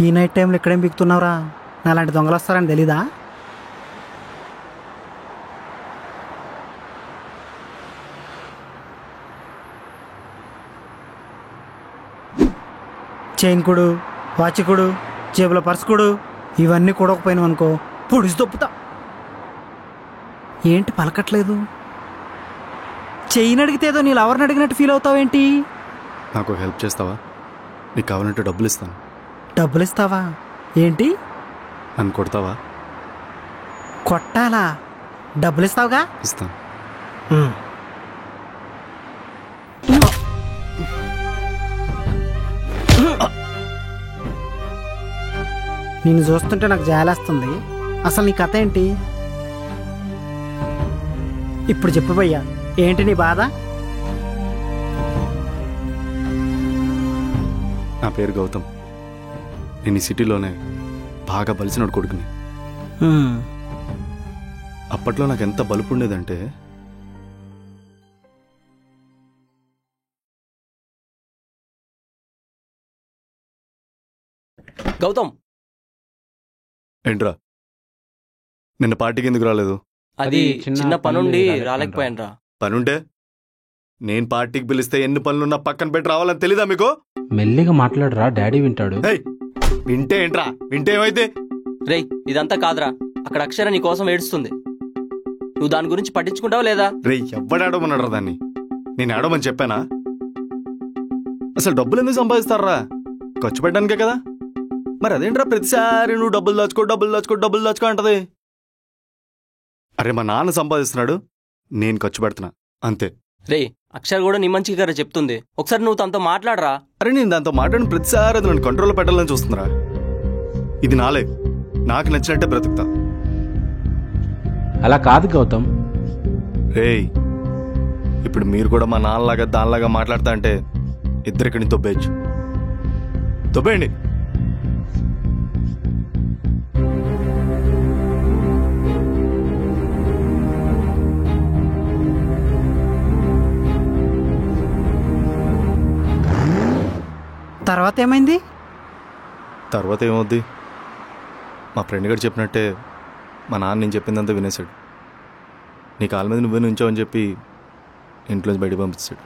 ఈ నైట్ టైంలో ఎక్కడేం బిగుతున్నావురా? నాలాంటి దొంగలు వస్తారని తెలీదా? చైన్ కుడు, వాచ్ కుడు, జేబులో పర్స్ కుడు, ఇవన్నీ కూడకపోయినావు అనుకో పొడిసి దొప్పుతా. ఏంటి పలకట్లేదు? చైన్ అడిగితే ఏదో నీళ్ళు ఎవరిని అడిగినట్టు ఫీల్ అవుతావేంటి? నాకు హెల్ప్ చేస్తావా? నీకు కావాలంటే డబ్బులు ఇస్తాను. డబ్బులు ఇస్తావా? ఏంటి? నన్ను కొడతావా? కొట్టాలా? డబ్బులు ఇస్తావుగా? ఇస్తాను. నిన్ను చూస్తుంటే నాకు జాలేస్తుంది. అసలు నీ కథ ఏంటి? ఇప్పుడు చెప్పు భయ్యా, ఏంటి నీ బాధ? నా పేరు గౌతమ్. నేను ఈ సిటీలోనే బాగా బలిసినోడు కొడుకుని. అప్పట్లో నాకు ఎంత బలుపు ఉండేదంటే గౌతమ్, ఏంట్రా నిన్న పార్టీకి ఎందుకు రాలేదు? అది చిన్న పనుండి రాలేకపోయాను. పనుంటే నేను పార్టీకి పిలిస్తే ఎన్ని పనులున్నా పక్కన పెట్టి రావాలని తెలీదా మీకు? మెల్లిగా మాట్లాడరా, డాడీ వింటాడు. వింటే ఏంట్రా? వింటే ఏమైతే? రేయ్, ఇదంతా కాదురా. అక్కడ అక్షర నీ కోసం ఏడుస్తుంది. నువ్వు దాని గురించి పట్టించుకుంటావా లేదా? రే, ఎవ్వడాడమన్నాడు దాన్ని? నేను ఆడమని చెప్పానా? అసలు డబ్బులు ఎందుకు సంపాదిస్తారా? ఖర్చు పెట్టడానికే కదా. మరి అదేంట్రా ప్రతిసారి నువ్వు డబ్బులు దాచుకో అంటది? అరే, మా నాన్న సంపాదిస్తున్నాడు, నేను ఖర్చు పెడుతున్నా అంతే. రే, అక్షర్ కూడా నీ మంచిగా గారు చెప్తుంది. ఒకసారి నువ్వు తనతో మాట్లాడరా. అరే, నేను దాంతో మాట్లాడిన ప్రతిసారి అది నన్ను కంట్రోల్లో పెట్టాలని చూస్తుందిరా. ఇది నా లైఫ్, నాకు నచ్చినట్టే బ్రతుకుతా. అలా కాదు గౌతమ్. రేయ్, ఇప్పుడు మీరు కూడా మా నాన్నలాగా దానిలాగా మాట్లాడతా అంటే ఇద్దరికని తొబ్బేయచ్చు. తొబ్బేయండి. తర్వాత ఏమైంది? తర్వాత ఏమవుద్ది? మా ఫ్రెండ్ గారు చెప్పినట్టే మా నాన్న నేను చెప్పిందంతా వినేశాడు. నీ కాళ్ళ మీద నువ్వే నుంచావని చెప్పి ఇంట్లోంచి బయట పంపించాడు.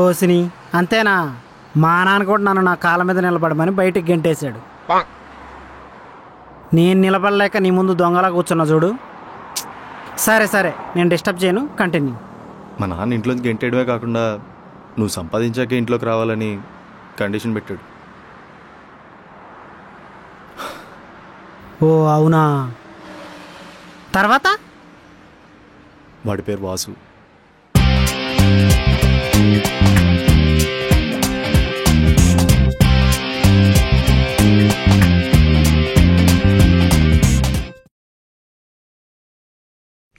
ఓసిని, అంతేనా? మా నాన్న కూడా నన్ను నా కాళ్ళ మీద నిలబడమని బయటికి గెంటేశాడు. నేను నిలబడలేక నీ ముందు దొంగలా కూర్చున్నా చూడు. సరే సరే, నేను డిస్టర్బ్ చేయను, కంటిన్యూ. మా నాన్న ఇంట్లోంచి గెంటేయడమే కాకుండా నువ్వు సంపాదించాకే ఇంట్లోకి రావాలని కండిషన్ పెట్టాడు. ఓ అవునా? తర్వాత? వాడి పేరు వాసు.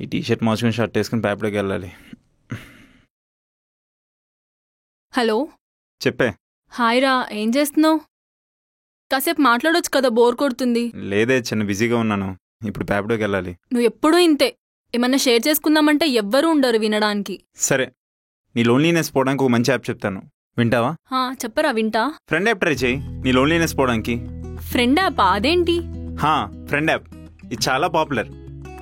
ఈ టీషర్ట్ మార్చుకుని షర్ట్ వేసుకుని ప్యాప్లోకి వెళ్ళాలి. హలో, చెప్పే. హాయ్ రా, ఏం చేస్తున్నావు? కాసేపు మాట్లాడొచ్చు కదా, బోర్ కొడుతుంది. లేదే, చిన్న బిజీగా ఉన్నాను. ఇప్పుడు ప్యాప్లోకి వెళ్ళాలి. నువ్వు ఎప్పుడూ ఇంతే. ఏమన్నా షేర్ చేసుకుందామంటే ఎవ్వరూ ఉండరు వినడానికి. సరే, నీ లోన్లీనెస్ పోవడానికి ఒక మంచి యాప్ చెప్తాను, వింటావా? చెప్పరా, వింటా. ఫ్రెండ్ యాప్ ట్రై చేయి, నీ లోన్లీనెస్ పోవడానికి. ఫ్రెండ్ యాపా? అదేంటి? Friend app. ఇది చాలా పాపులర్.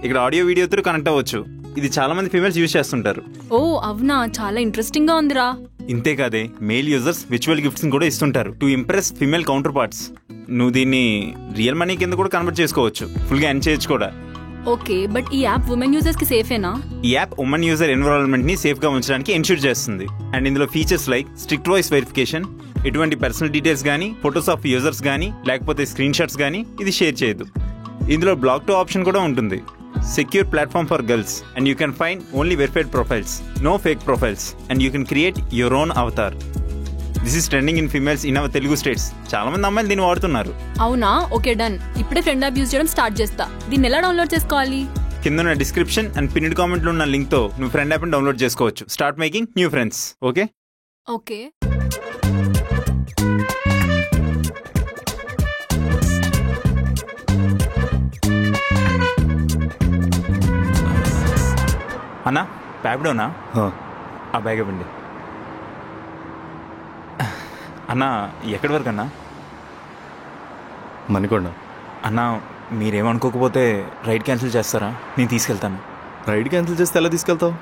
ఇక్కడ ఆడియో వీడియో త్రూ కనెక్ట్ అవ్వచ్చు. ఇది చాలా మంది ఫీమేల్స్ యూజ్ చేస్తుంటారు. ఓ అవునా, చాలా ఇంట్రెస్టింగ్ గా ఉందిరా. ఇంతేకాదే, మేల్ యూజర్స్ విర్చువల్ గిఫ్ట్స్ కూడా ఇస్తుంటారు to impress female counter parts. నువ్వు దీన్ని రియల్ మనీ కింద కూడా కన్వర్ట్ చేసుకోవచ్చు, ఫుల్ గా ఎర్న్ చేయొచ్చు కూడా. ఓకే, బట్ ఈ యాప్ ఉమెన్ యూజర్స్ కి సేఫేనా? ఈ యాప్ ఉమెన్ యూజర్ ఎన్విరాన్మెంట్ ని సేఫ్ గా ఉంచడానికి ఎన్ష్యూర్ చేస్తుంది. అండ్ ఇందులో features like strict voice verification, ఎటువంటి పర్సనల్ డీటెయిల్స్ గానీ, ఫొటోస్ ఆఫ్ యూజర్స్ గానీ, లేకపోతే స్క్రీన్ షాట్స్ గానీ ఇది షేర్ చేయదు. ఇందులో బ్లాక్ టు ఆప్షన్ కూడా ఉంటుంది. Secure platform for girls, and you can find only verified profiles, no fake profiles, and you can create your own avatar. This is trending in females in our Telugu states. చాలా మంది అమ్మాయిలు దీన్ని వాడుతున్నారు. అవునా? Okay, done. ఇప్పుడే friend app use చేయడం start చేస్తా. దీన్ని ఎలా డౌన్లోడ్ చేసుకోవాలి? కింద డిస్క్రిప్షన్ అండ్ పిన్డ్ కామెంట్ లో ఉన్న లింక్ తో నువ్వు ఫ్రెండ్ యాప్ ని డౌన్లోడ్ చేసుకోవచ్చు. Start making new friends. Okay okay. అన్నా, ప్యాప్డోనా? ఆ బ్యాగ్ ఇవ్వండి. అన్నా, ఎక్కడి వరకు అన్నా? మణికొండ. అన్న మీరేమనుకోకపోతే రైడ్ క్యాన్సిల్ చేస్తారా? నేను తీసుకెళ్తాను. రైడ్ క్యాన్సిల్ చేస్తే ఎలా తీసుకెళ్తావు?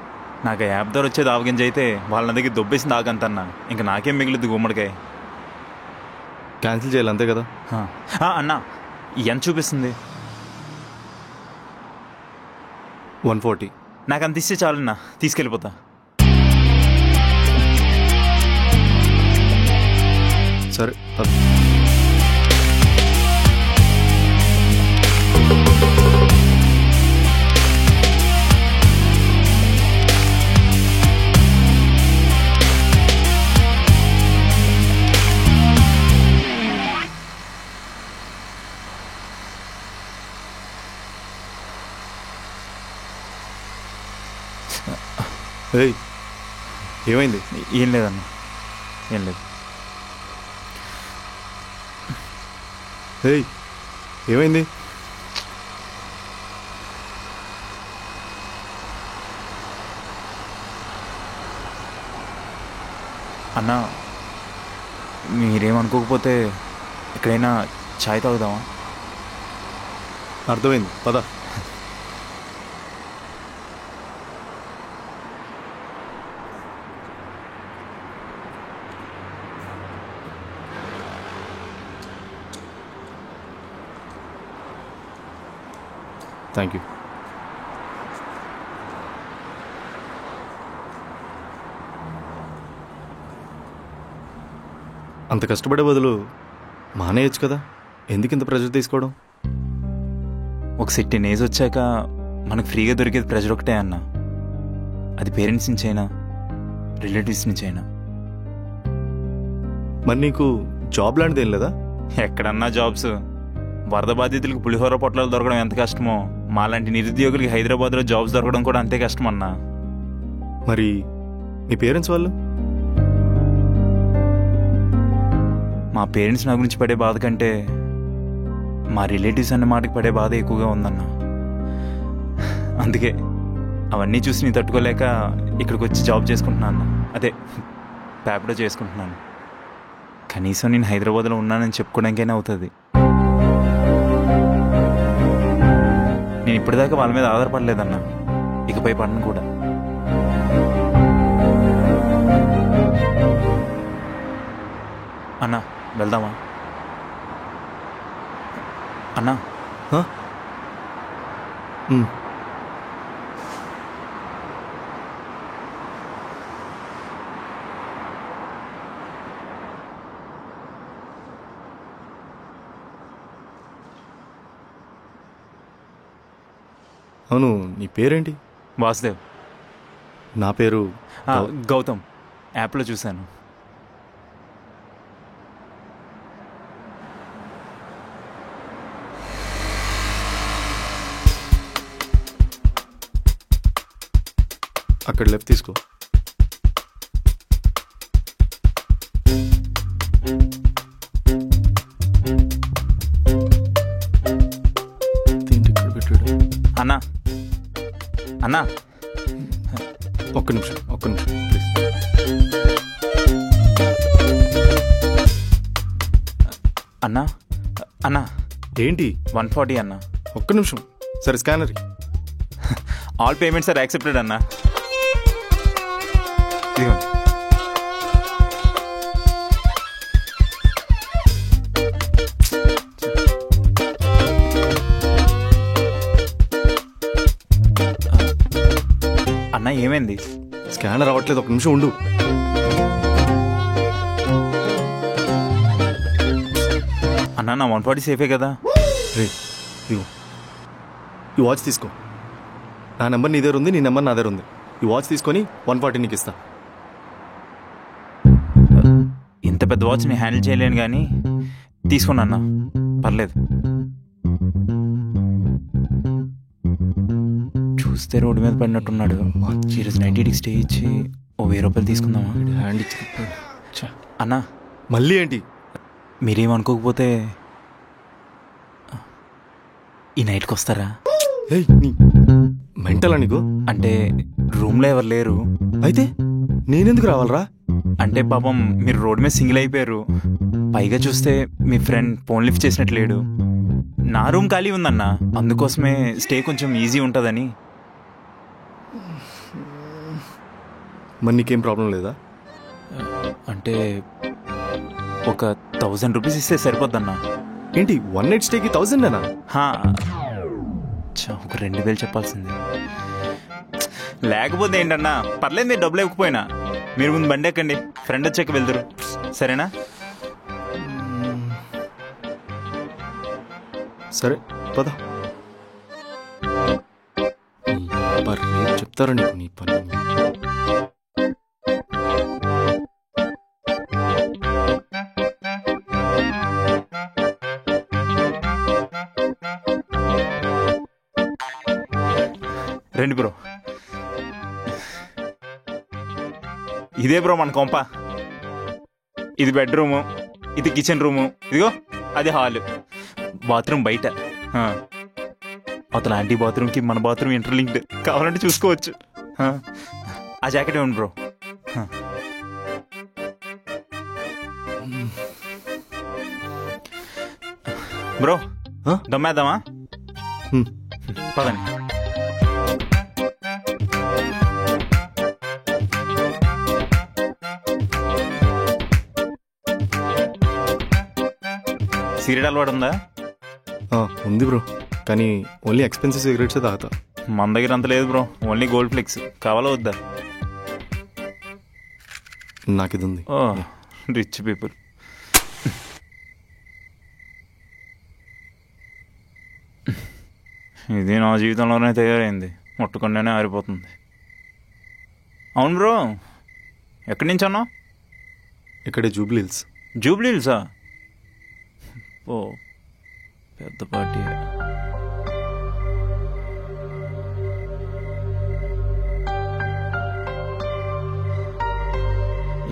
నాకు ఆ యాప్ ద్వారా వచ్చేది ఆవగింజ అయితే వాళ్ళ దగ్గర దొబ్బేసింది ఆగంతన్నా. ఇంకా నాకేం మిగిలిద్ది గుమ్మడికాయ. క్యాన్సిల్ చేయాలి అంతే కదా. అన్న ఎంత చూపిస్తుంది? 140. నాకు అంత ఇస్తే చాలన్నా, తీసుకెళ్ళిపోతా. సరే ఏయ్, ఏమైంది? ఏం లేదన్న, ఏం లేదు. ఏయ్, ఏమైంది? అన్న మీరేమనుకోకపోతే ఎక్కడైనా ఛాయ్ తాగుదామా? అర్థమైంది, పద. Thank you. అంత కష్టపడే బదులు మానేయచ్చు కదా, ఎందుకు ఇంత ప్రెజర్ తీసుకోవడం? ఒక సెట్టిన్ ఏజ్ వచ్చాక మనకు ఫ్రీగా దొరికేది ప్రెజర్ ఒకటే అన్న. అది పేరెంట్స్ నుంచి అయినా రిలేటివ్స్ నుంచి అయినా. మరి నీకు జాబ్ లాంటిది ఏం లేదా? ఎక్కడన్నా జాబ్స్. వరద బాధితులకు పులిహోర పొట్లాలు దొరకడం ఎంత కష్టమో, మాలాంటి నిరుద్యోగులకి హైదరాబాద్లో జాబ్స్ దొరకడం కూడా అంతే కష్టం అన్నా. మరి నీ పేరెంట్స్ వాళ్ళు? మా పేరెంట్స్ నా గురించి పడే బాధ కంటే మా రిలేటివ్స్ అన్న మాటకి పడే బాధ ఎక్కువగా ఉందన్న. అందుకే అవన్నీ చూసి నేను తట్టుకోలేక ఇక్కడికి వచ్చి జాబ్ చేసుకుంటున్నాను అన్న. అదే ప్యాప్లో చేసుకుంటున్నాను. కనీసం నేను హైదరాబాద్లో ఉన్నానని చెప్పుకోవడానికైనా అవుతుంది. నేను ఇప్పటిదాకా వాళ్ళ మీద ఆధారపడలేదన్న, ఇకపై పడను కూడా. అన్నా వెళ్దామా? అన్నా అవును, నీ పేరేంటి? వాసుదేవ్. నా పేరు గౌతమ్. యాప్లో చూశాను. అక్కడ లెఫ్ట్ తీసుకో. అన్నా అన్నా ఒక్క నిమిషం ప్లీజ్. అన్నా అన్నా ఏంటి? 140 అన్నా. ఒక్క నిమిషం. సరే scanner. All payments are accepted అన్నా. ఇదిగోండి. అన్నా ఏమైంది? స్కానర్ అవ్వట్లేదు, ఒక నిమిషం ఉండు. అన్నా నా 140 సేఫే కదా? రే ఇదిగో, ఈ వాచ్ తీసుకో. నా నెంబర్ నీ దగ్గర ఉంది, నీ నెంబర్ నా దగ్గర ఉంది. ఈ వాచ్ తీసుకొని 140 నీకు ఇస్తా. ఇంత పెద్ద వాచ్ నేను హ్యాండిల్ చేయలేను కానీ తీసుకోండి అన్న, పర్లేదు. చూస్తే రోడ్డు మీద పడినట్టున్నాడు. ఈరోజు 90 స్టే ఇచ్చి ఓ 1000 రూపాయలు తీసుకుందామా? హ్యాండ్ ఇచ్చి అన్నా మళ్ళీ ఏంటి? మీరేమనుకోకపోతే ఈ నైట్కి వస్తారా? మెంటలా నీకు? అంటే రూమ్లో ఎవరు లేరు. అయితే నేనెందుకు రావాలరా? అంటే పాపం మీరు రోడ్డు మీద సింగిల్ అయిపోయారు. పైగా చూస్తే మీ ఫ్రెండ్ ఫోన్ లిఫ్ట్ చేసినట్టు లేడు. నా రూమ్ ఖాళీ ఉందన్న, అందుకోసమే స్టే కొంచెం ఈజీ ఉంటుందని. మరి నీకేం ప్రాబ్లం లేదా? అంటే ఒక 1000 రూపీస్ ఇస్తే సరిపోద్దన్నా. ఏంటి 1 నైట్ స్టేకి 1000 ఒక 2000 చెప్పాల్సింది. లేకపోతే ఏంటన్నా, పర్లేదు మీరు డబ్బులు ఇవ్వకపోయినా. మీరు ముందు బండి ఎక్కండి, ఫ్రెండ్ వచ్చాక వెళ్తారు, సరేనా? సరే పద. చెప్తారా నీకు నీ పని? రండి బ్రో. ఇదే బ్రో మన కొంప. ఇది బెడ్రూము, ఇది కిచెన్ రూము, ఇదిగో అది హాల్, బాత్రూమ్ బయట. అతను ఆంటీ బాత్రూమ్కి మన బాత్రూమ్ ఇంటర్లింక్డ్, కావాలంటే చూసుకోవచ్చు. ఆ జాకెట్ ఇవ్వండి బ్రో. బ్రో దమ్మేద్దామా? పదండి. సిగరెట్ అలవాటు ఉందా? ఉంది బ్రో, కానీ ఓన్లీ ఎక్స్పెన్సివ్ సిగరెట్సే తాగుతా. మన దగ్గర అంత లేదు బ్రో, ఓన్లీ గోల్డ్ ఫ్లెక్స్. కావాలా వద్దా? నాకు ఇది ఉంది. Rich people. ఇది నా జీవితంలోనే తయారైంది, ముట్టుకుంటేనే ఆరిపోతుంది. అవును బ్రో, ఎక్కడి నుంచి అన్నావు? ఇక్కడే జూబ్లీ హిల్స్. జూబ్లీ హిల్సా? ఓ పెద్ద పార్టీ.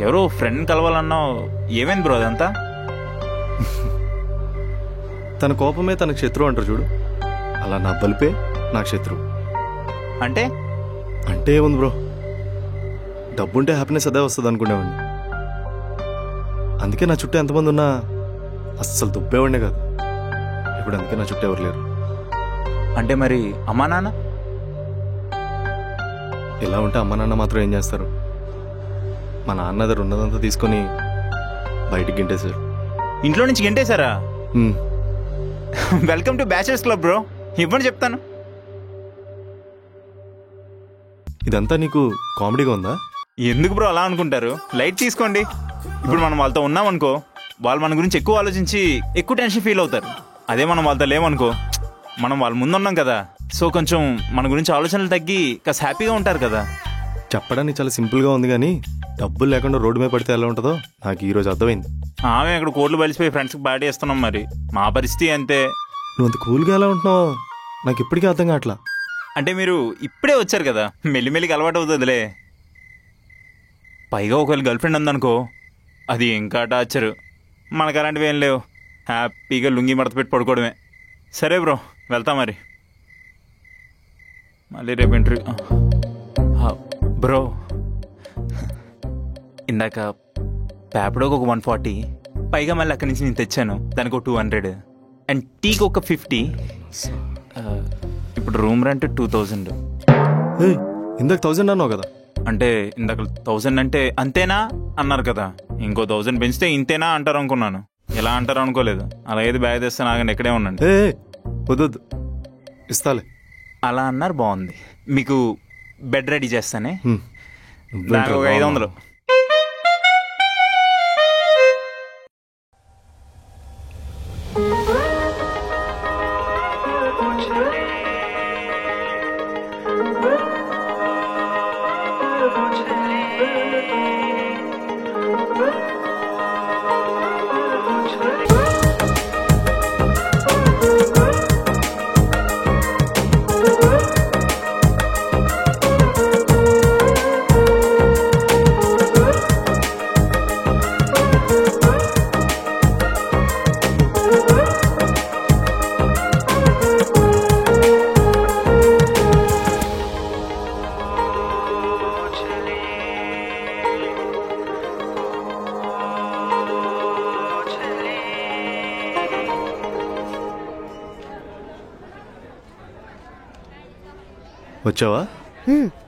ఎవరో ఫ్రెండ్ కలవాలన్నావు, ఏమైంది బ్రో అదంతా? తన కోపమే తనకు శత్రువు అంటారు చూడు, అలా నా బలిపే నాకు శత్రువు. అంటే అంటే ఏముంది బ్రో, డబ్బుంటే హ్యాపీనెస్ అదే వస్తుంది అనుకునేవాడిని. అందుకే నా చుట్టూ ఎంతమంది ఉన్నా అస్సలు దుబ్బేవాడినే కాదు. ఇప్పుడు అందుకే నా చుట్టూ ఎవరు లేరు. అంటే మరి అమ్మా నాన్న? ఎలా ఉంటే అమ్మ నాన్న మాత్రం ఏం చేస్తారు? మా నాన్న దగ్గర ఉన్నదంతా తీసుకొని బయటికి గింటేశారు. ఇంట్లో నుంచి గెంటేశారా? హ్మ్. Welcome to bachelors club bro. ఇవ్వండి చెప్తాను. ఇదంతా నీకు కామెడీగా ఉందా? ఎందుకు బ్రో అలా అనుకుంటారు? లైట్ తీసుకోండి. ఇప్పుడు మనం వాళ్ళతో ఉన్నామనుకో, వాళ్ళు మన గురించి ఎక్కువ ఆలోచించి ఎక్కువ టెన్షన్ ఫీల్ అవుతారు. అదే మనం వాళ్ళతో లేమనుకో, మనం వాళ్ళ ముందు ఉన్నాం కదా, సో కొంచెం మన గురించి ఆలోచనలు తగ్గి కాస్త హ్యాపీగా ఉంటారు కదా. చెప్పడానికి చాలా సింపుల్గా ఉంది, కానీ డబ్బులు లేకుండా రోడ్డు మీద పడితే ఎలా ఉంటుందో నాకు ఈరోజు అర్థమైంది. ఆమె అక్కడ కోట్లు బలిసిపోయి ఫ్రెండ్స్కి పార్టీ చేస్తున్నాం, మరి మా పరిస్థితి అంతే. నువ్వు అంత కూల్గా ఎలా ఉంటున్నావు నాకు ఇప్పటికీ అర్థం కావట్లా. అంటే మీరు ఇప్పుడే వచ్చారు కదా, మెల్లిమెల్లికి అలవాటు అవుతుందిలే. పైగా ఒకవేళ గర్ల్ ఫ్రెండ్ ఉందనుకో, అది ఇంకా టార్చరు. మనకు అలాంటివి ఏం లేవు, హ్యాపీగా లుంగి మడత పెట్టి పడుకోవడమే. సరే బ్రో, వెళ్తా మరి. మళ్ళీ రేపు ఇంటర్వ్యూ. బ్రో ఇందాక ప్యాప్డోకి ఒక 140, పైగా మళ్ళీ అక్కడి నుంచి నేను తెచ్చాను, దానికి ఒక 200 అండ్ టీకి ఒక 50. ఇప్పుడు రూమ్ రెంట్ 2000. ఇందాక 1000 అన్నావు కదా. అంటే ఇందాక 1000 అంటే అంతేనా అన్నారు కదా, ఇంకో 1000 పెంచితే ఇంతేనా అంటారు అనుకున్నాను. ఎలా అంటారు అనుకోలేదు. అలా ఏది బ్యాగ్ తెస్తే నాగండి, ఎక్కడే ఉండండి. వద్దు, ఇస్తాలే. అలా అన్నారు, బాగుంది. మీకు బెడ్ రెడీ చేస్తానే, దానికి ఒక 500. వచ్చావా?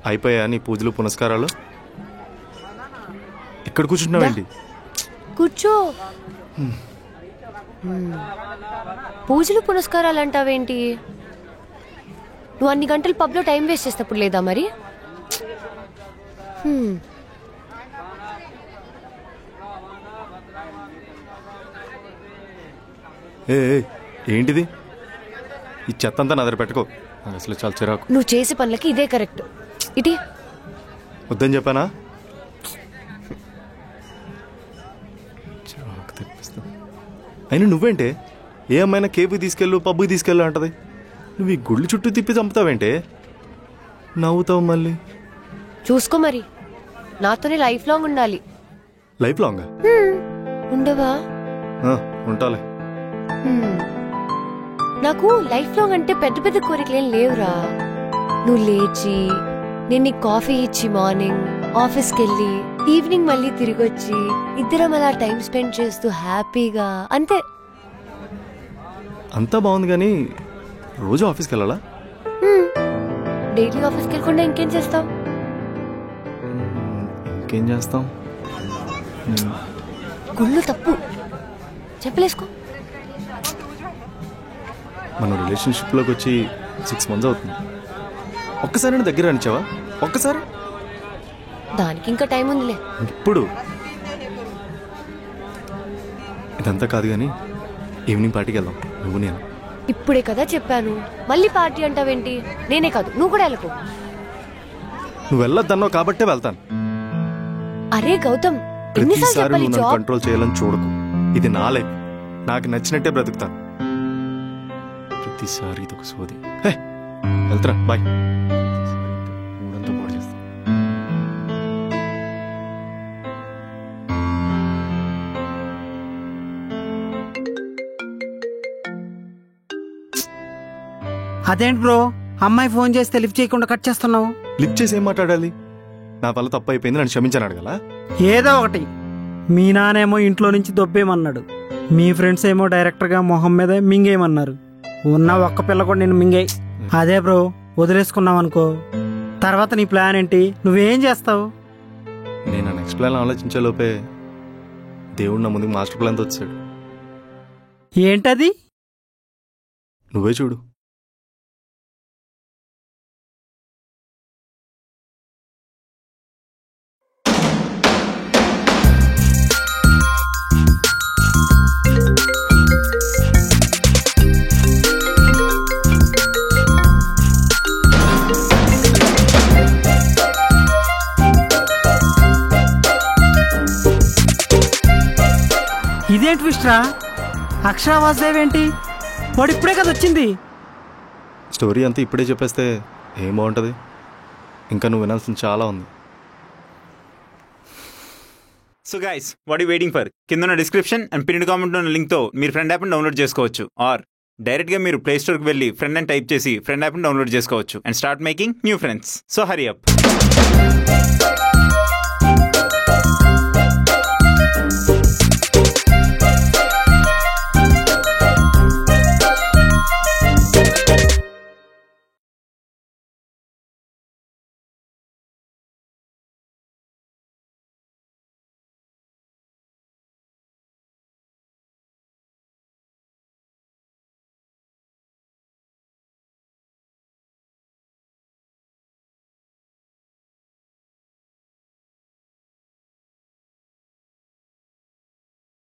అయిపోయా నీ పూజలు పునస్కారాలు? ఇక్కడ కూర్చుంటున్నావేంటి? కూర్చో. పూజలు పునస్కారాలు అంటావేంటి? నువ్వు అన్ని గంటలు పబ్లో టైం వేస్ట్ చేసేటప్పుడు లేదా మరి? ఏంటిది? ఈ చెత్త అంతా నదర పెట్టుకో, నాకు అసలు చాలా చిరాకు. నువ్వు చేసే పనులకి ఇదే కరెక్ట్. ఇటీ వద్దని చెప్పానా? చిరాకు తెప్పిస్తా. అయినా నువ్వేంటే ఏ అమ్మాయినా కేపుకి తీసుకెళ్ళు, పబ్బుకి తీసుకెళ్ళు అంటది. నువ్వు ఈ గుళ్ళు చుట్టూ తిప్పి చంపుతావేంటే? నవ్వుతావు మళ్ళీ. చూసుకో మరి, నాతోనే లైఫ్ లాంగ్ ఉండాలి. లైఫ్ లాంగా? ఉండవా? ఉంటాలే. నాకు లైఫ్ లాంగ్ అంటే పెద్ద పెద్ద కోరికలేం లేవురా. నువ్వు లేచి నేను నీకు కాఫీ ఇచ్చి మార్నింగ్ ఆఫీస్కి వెళ్ళి ఈవినింగ్ మళ్ళీ తిరిగి వచ్చి ఇద్దరం అలా టైం స్పెండ్ చేస్తూ హ్యాపీగా, అంతే. అంతా బాగుంది కానీ రోజు ఆఫీస్కి వెళ్ళాలా? డైలీ ఆఫీస్కి వెళ్ళకుండా ఇంకేం చేస్తావు? ఇంకేం చేస్తాం? గుళ్ళు తప్పు, చెప్పలేసుకో. మన రిలేషన్షిప్లోకి వచ్చి 6 months అవుతుంది. ఒక్కసారి దగ్గర అనిచావా? ఒక్కసారి. దానికి ఇంకా టైం ఉందిలే. ఇప్పుడు ఇదంతా కాదు కానీ ఈవినింగ్ పార్టీకి వెళ్దాం, నువ్వు నేను. ఇప్పుడే కదా చెప్పాను, మళ్ళీ పార్టీ అంటావేంటి? నేనే కాదు, నువ్వు కూడా వెళ్ళకు. నువ్వు వెళ్ళొద్దన్నావు కాబట్టే వెళ్తాను. అరే గౌతమ్, ఎన్నిసార్లు ప్రతిసారి చెప్పాలి? నువ్వు నన్ను జాబ్ కంట్రోల్ చేయాలని చూడకు. ఇది నా లైఫ్, నాకు నచ్చినట్టే బ్రతుకుతాను. ప్రతిసారి ఇది ఒక సోది. వెళ్తారా? బాయ్. మూడంతా పాడు చేస్తా. అదేంటి బ్రో, అమ్మాయి ఫోన్ చేస్తే లిఫ్ట్ చేయకుండా కట్ చేస్తున్నావు? లిఫ్ట్ చేసి ఏం మాట్లాడాలి? నా వల్ల తప్పు అయిపోయింది, నన్ను క్షమించని అడగలా? ఏదో ఒకటి. మీ నానేమో ఇంట్లో నుంచి దొబ్బేమన్నాడు, మీ ఫ్రెండ్స్ ఏమో డైరెక్టర్గా మొహం మీద మింగేయమన్నారు. ఉన్న ఒక్క పిల్ల కూడా నేను మింగేయి. అదే బ్రో, వదిలేసుకున్నావు అనుకో, తర్వాత నీ ప్లాన్ ఏంటి? నువ్వేం చేస్తావు? నేను నెక్స్ట్ ప్లాన్ ఆలోచించే లోపే దేవుడు నా ముందుకు మాస్టర్ ప్లాన్తో వచ్చాడు. ఏంటది? నువ్వే చూడు. ఇదేంటి విష్ట్రా, అక్షరా వాసుదేవ్ ఏంటి? వాడు ఇప్పుడే కదా వచ్చింది. స్టోరీ అంతా ఇప్పుడే చెప్పేస్తే ఏం బాగుంటుంది? ఇంకా నువ్వు వినాల్సింది చాలా ఉంది. So guys, what you waiting for? కింద ఉన్న డిస్క్రిప్షన్ అండ్ పిన్ కామెంట్ ఉన్న లింక్తో మీరు ఫ్రెండ్ యాప్ని డౌన్లోడ్ చేసుకోవచ్చు. ఆర్ డైరెక్ట్గా మీరు ప్లే స్టోర్కి వెళ్ళి ఫ్రెండ్ అని టైప్ చేసి ఫ్రెండ్ యాప్ని డౌన్లోడ్ చేసుకోవచ్చు and start making new friends. So hurry up.